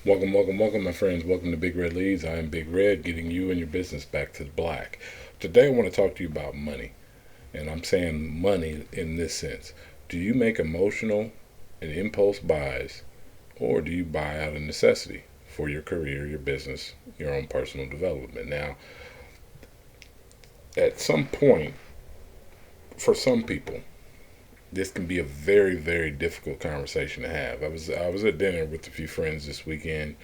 Welcome, my friends. Welcome to Big Red Leads. I am Big Red, getting you and your business back to the black. Today, I want to talk to you about money. And I'm saying money in this sense. Do you make emotional and impulse buys, or do you buy out of necessity for your career, your business, your own personal development? Now, at some point, for some people, this can be a very, very difficult conversation to have. I was at dinner with a few friends this weekend.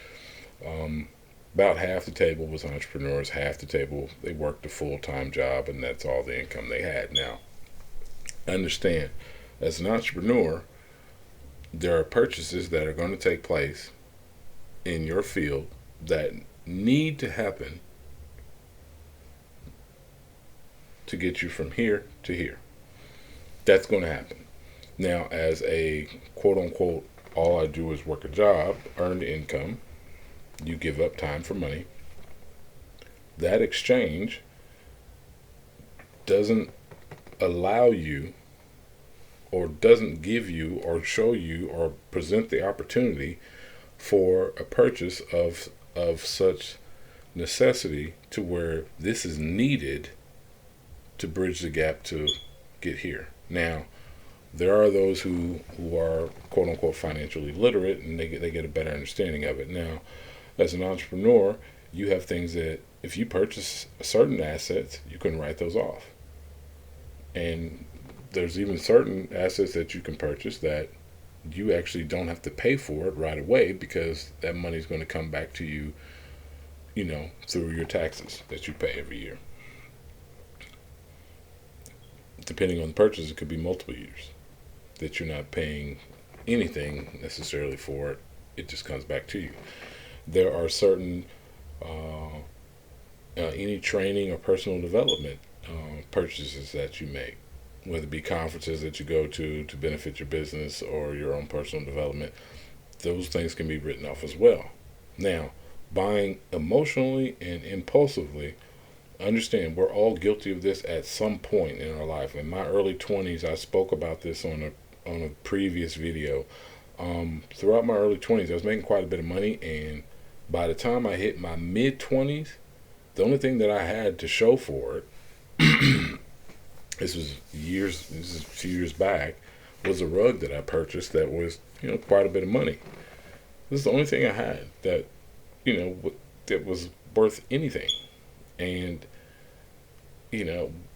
Um, about half the table was entrepreneurs, half the table they worked a full time job, and that's all the income they had. Now, understand, as an entrepreneur, there are purchases that are going to take place in your field that need to happen to get you from here to here. That's going to happen. Now, as a quote unquote, all I do is work a job, earn income, you give up time for money. That exchange doesn't allow you, or doesn't give you, or show you, or present the opportunity for a purchase of such necessity to where this is needed to bridge the gap to get here. Now, there are those who are quote unquote financially literate, and they get a better understanding of it. Now, as an entrepreneur, you have things that if you purchase certain assets, you can write those off. And there's even certain assets that you can purchase that you actually don't have to pay for it right away, because that money is going to come back to you, through your taxes that you pay every year. Depending on the purchase, it could be multiple years that you're not paying anything necessarily for it. It just comes back to you. There are certain any training or personal development purchases that you make, whether it be conferences that you go to benefit your business or your own personal development. Those things can be written off as well. Now, buying emotionally and impulsively, understand we're all guilty of this at some point in our life. In my early 20s, I spoke about this on a previous video. Throughout my early 20s, I was making quite a bit of money, and by the time I hit my mid 20s, the only thing that I had to show for it, this is a few years back, was a rug that I purchased that was, quite a bit of money. This is the only thing I had that, that was worth anything. And,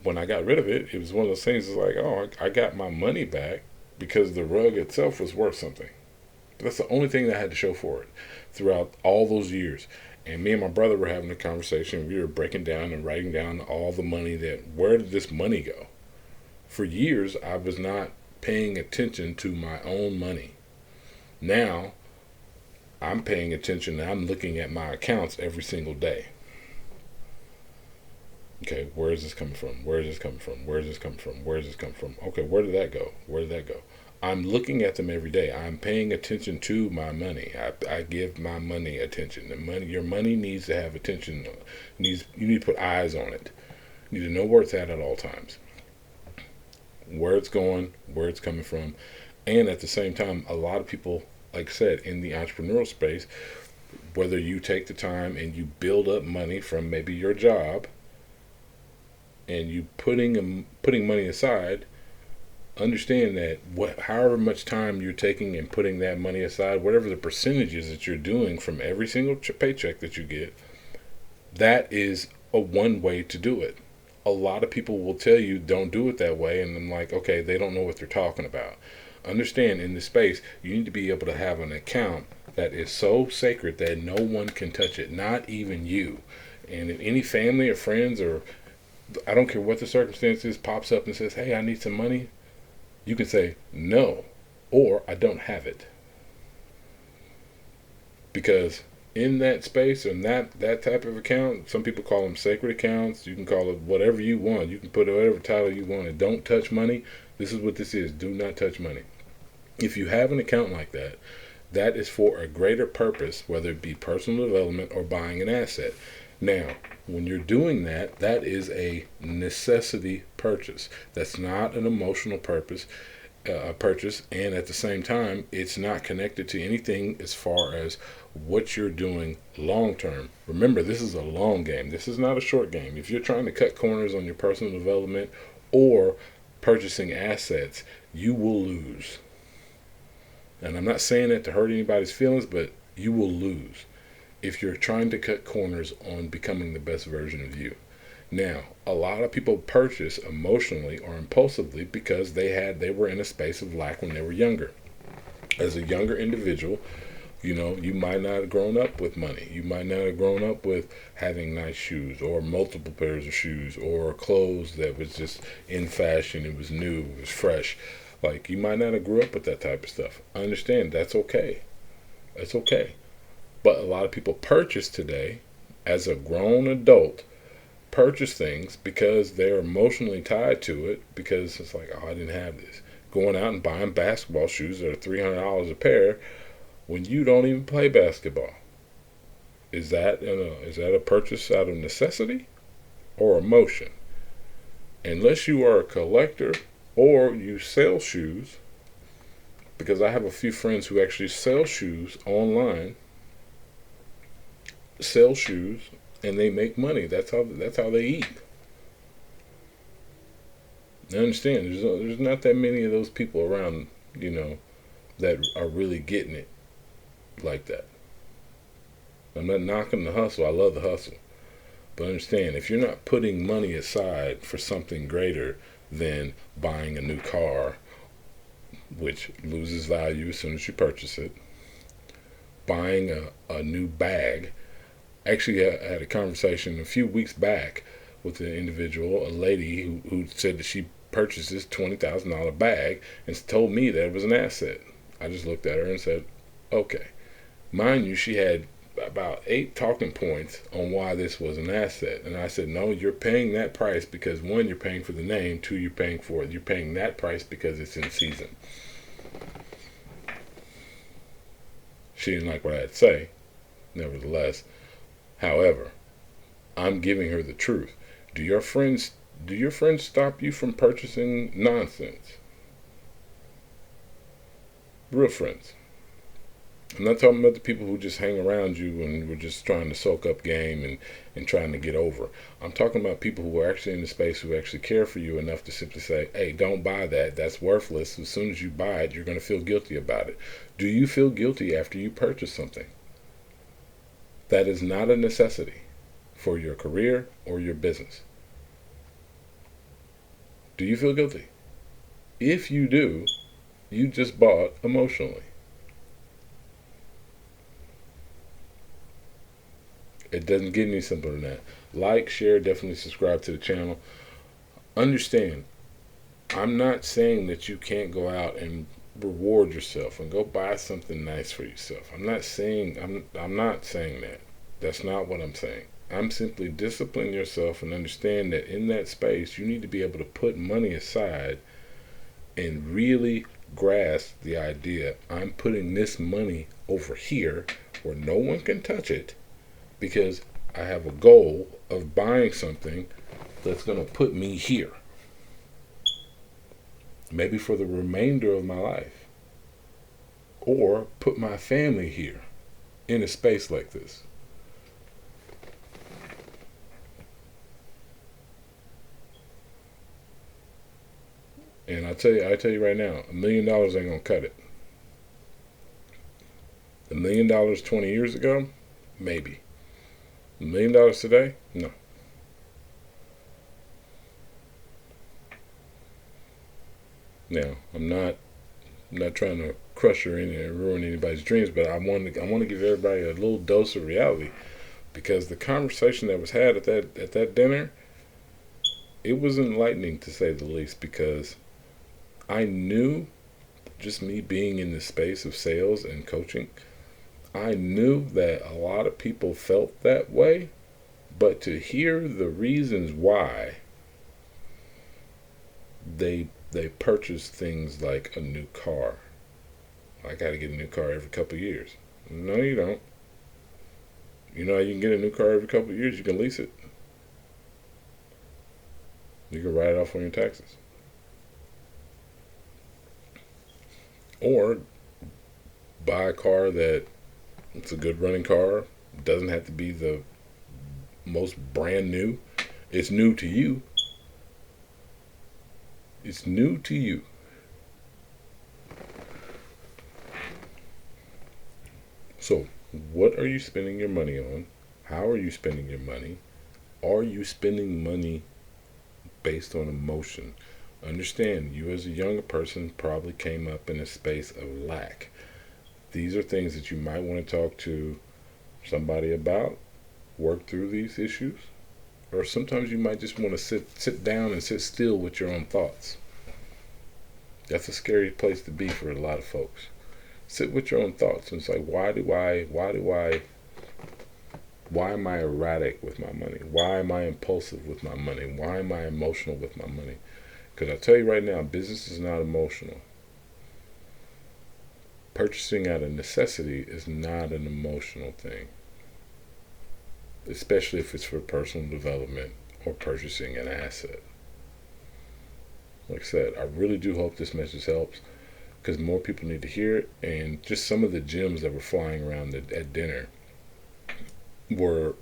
when I got rid of it, it was one of those things. It's like, oh, I got my money back because the rug itself was worth something. But that's the only thing that I had to show for it throughout all those years. And me and my brother were having a conversation. We were breaking down and writing down all the money where did this money go? For years, I was not paying attention to my own money. Now, I'm paying attention and I'm looking at my accounts every single day. Okay, where is this coming from? Where is this coming from? Where is this coming from? Where is this coming from? Okay, where did that go? Where did that go? I'm looking at them every day. I'm paying attention to my money. I give my money attention. Your money needs to have attention. You need to put eyes on it. You need to know where it's at all times. Where it's going, where it's coming from. And at the same time, a lot of people, like I said, in the entrepreneurial space, whether you take the time and you build up money from maybe your job, and you putting money aside, understand that however much time you're taking and putting that money aside, whatever the percentages that you're doing from every single paycheck that you get, that is a one way to do it. A lot of people will tell you don't do it that way, and I'm like, okay, they don't know what they're talking about. Understand, in this space, you need to be able to have an account that is so sacred that no one can touch it, not even you. And if any family or friends, or I don't care what the circumstances, pops up and says, hey, I need some money, you can say no, or I don't have it. Because in that space and that type of account, some people call them sacred accounts. You can call it whatever you want. You can put whatever title you want. And don't touch money. This is what this is. Do not touch money. If you have an account like that, that is for a greater purpose, whether it be personal development or buying an asset. Now, when you're doing that, that is a necessity purchase. That's not an emotional purpose. a purchase, and at the same time, it's not connected to anything as far as what you're doing long term. Remember, this is a long game. This is not a short game. If you're trying to cut corners on your personal development or purchasing assets, you will lose. And I'm not saying that to hurt anybody's feelings, but you will lose if you're trying to cut corners on becoming the best version of you. Now, a lot of people purchase emotionally or impulsively because they were in a space of lack when they were younger. As a younger individual, you might not have grown up with money. You might not have grown up with having nice shoes or multiple pairs of shoes or clothes that was just in fashion. It was new. It was fresh. Like, you might not have grew up with that type of stuff. I understand. That's okay. That's okay. But a lot of people purchase today as a grown adult, purchase things because they're emotionally tied to it, because it's like, oh, I didn't have this. Going out and buying basketball shoes that are $300 a pair when you don't even play basketball. Is that a purchase out of necessity or emotion? Unless you are a collector or you sell shoes, because I have a few friends who actually sell shoes online, and they make money. That's how they eat. I understand. There's not that many of those people around, that are really getting it like that. I'm not knocking the hustle. I love the hustle. But understand, if you're not putting money aside for something greater than buying a new car, which loses value as soon as you purchase it, buying a new bag. Actually, I had a conversation a few weeks back with an individual, a lady who said that she purchased this $20,000 bag and told me that it was an asset. I just looked at her and said, okay. Mind you, she had about 8 talking points on why this was an asset. And I said, no, you're paying that price because, 1, you're paying for the name. 2, you're paying that price because it's in season. She didn't like what I had to say, nevertheless. However, I'm giving her the truth. Do your friends stop you from purchasing nonsense? Real friends. I'm not talking about the people who just hang around you and were just trying to soak up game and trying to get over. I'm talking about people who are actually in the space, who actually care for you enough to simply say, hey, don't buy that. That's worthless. As soon as you buy it, you're going to feel guilty about it. Do you feel guilty after you purchase something that is not a necessity for your career or your business? Do you feel guilty? If you do, you just bought emotionally. It doesn't get any simpler than that. Like, share, definitely subscribe to the channel. Understand, I'm not saying that you can't go out and reward yourself and go buy something nice for yourself. I'm not saying that. That's not what I'm saying. I'm simply discipline yourself and understand that in that space you need to be able to put money aside and really grasp the idea, I'm putting this money over here where no one can touch it, because I have a goal of buying something that's going to put me here. Maybe for the remainder of my life. Or put my family here in a space like this. And I tell you right now, $1 million ain't going to cut it. $1 million 20 years ago? Maybe. $1 million today? No. Now, I'm not trying to crush or ruin anybody's dreams, but I want to give everybody a little dose of reality, because the conversation that was had at that dinner, it was enlightening to say the least, because I knew, just me being in the space of sales and coaching, I knew that a lot of people felt that way, but to hear the reasons why they purchase things like a new car. I got to get a new car every couple of years. No, you don't. You know how you can get a new car every couple of years? You can lease it. You can write it off on your taxes. Or buy a car that it's a good running car. Doesn't have to be the most brand new. It's new to you. It's new to you. So, what are you spending your money on? How are you spending your money? Are you spending money based on emotion? Understand, you as a younger person probably came up in a space of lack. These are things that you might want to talk to somebody about, work through these issues, or sometimes you might just want to sit down and sit still with your own thoughts. That's a scary place to be for a lot of folks. Sit with your own thoughts and say, why am I erratic with my money? Why am I impulsive with my money? Why am I emotional with my money? Because I tell you right now, business is not emotional. Purchasing out of necessity is not an emotional thing, especially if it's for personal development or purchasing an asset. Like I said, I really do hope this message helps because more people need to hear it. And just some of the gems that were flying around at dinner were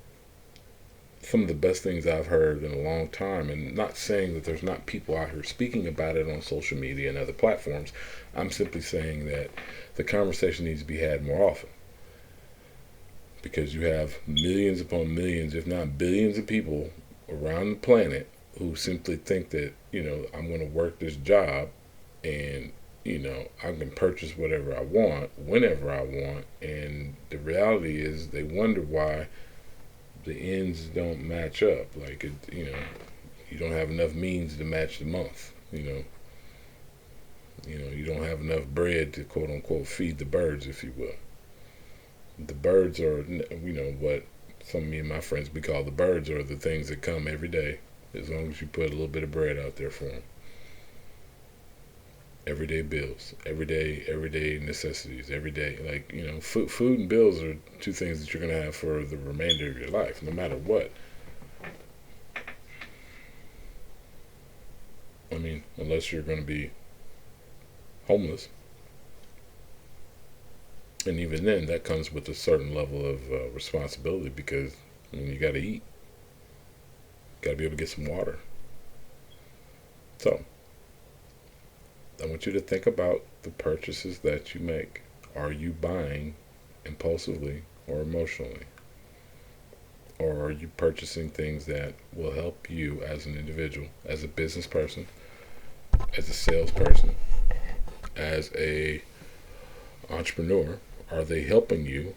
some of the best things I've heard in a long time. And not saying that there's not people out here speaking about it on social media and other platforms. I'm simply saying that the conversation needs to be had more often. Because you have millions upon millions, if not billions of people around the planet who simply think that, I'm going to work this job and, I can purchase whatever I want, whenever I want. And the reality is they wonder why the ends don't match up. Like, you don't have enough means to match the month, you don't have enough bread to quote unquote feed the birds, if you will. The birds are, what some of me and my friends we call the birds are the things that come every day, as long as you put a little bit of bread out there for them. Everyday bills, everyday necessities, every day. Like, food and bills are two things that you're gonna have for the remainder of your life, no matter what. I mean, unless you're gonna be homeless. And even then, that comes with a certain level of responsibility because you got to eat, got to be able to get some water. So, I want you to think about the purchases that you make. Are you buying impulsively or emotionally? Or are you purchasing things that will help you as an individual, as a business person, as a salesperson, as a entrepreneur? Are they helping you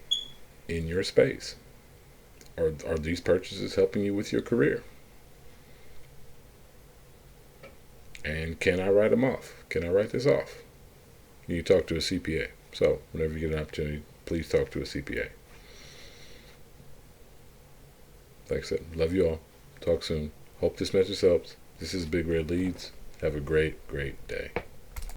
in your space? Are these purchases helping you with your career? And can I write them off? Can I write this off? You talk to a CPA. So whenever you get an opportunity, please talk to a CPA. Like I said, love you all. Talk soon. Hope this message helps. This is Big Red Leads. Have a great, great day.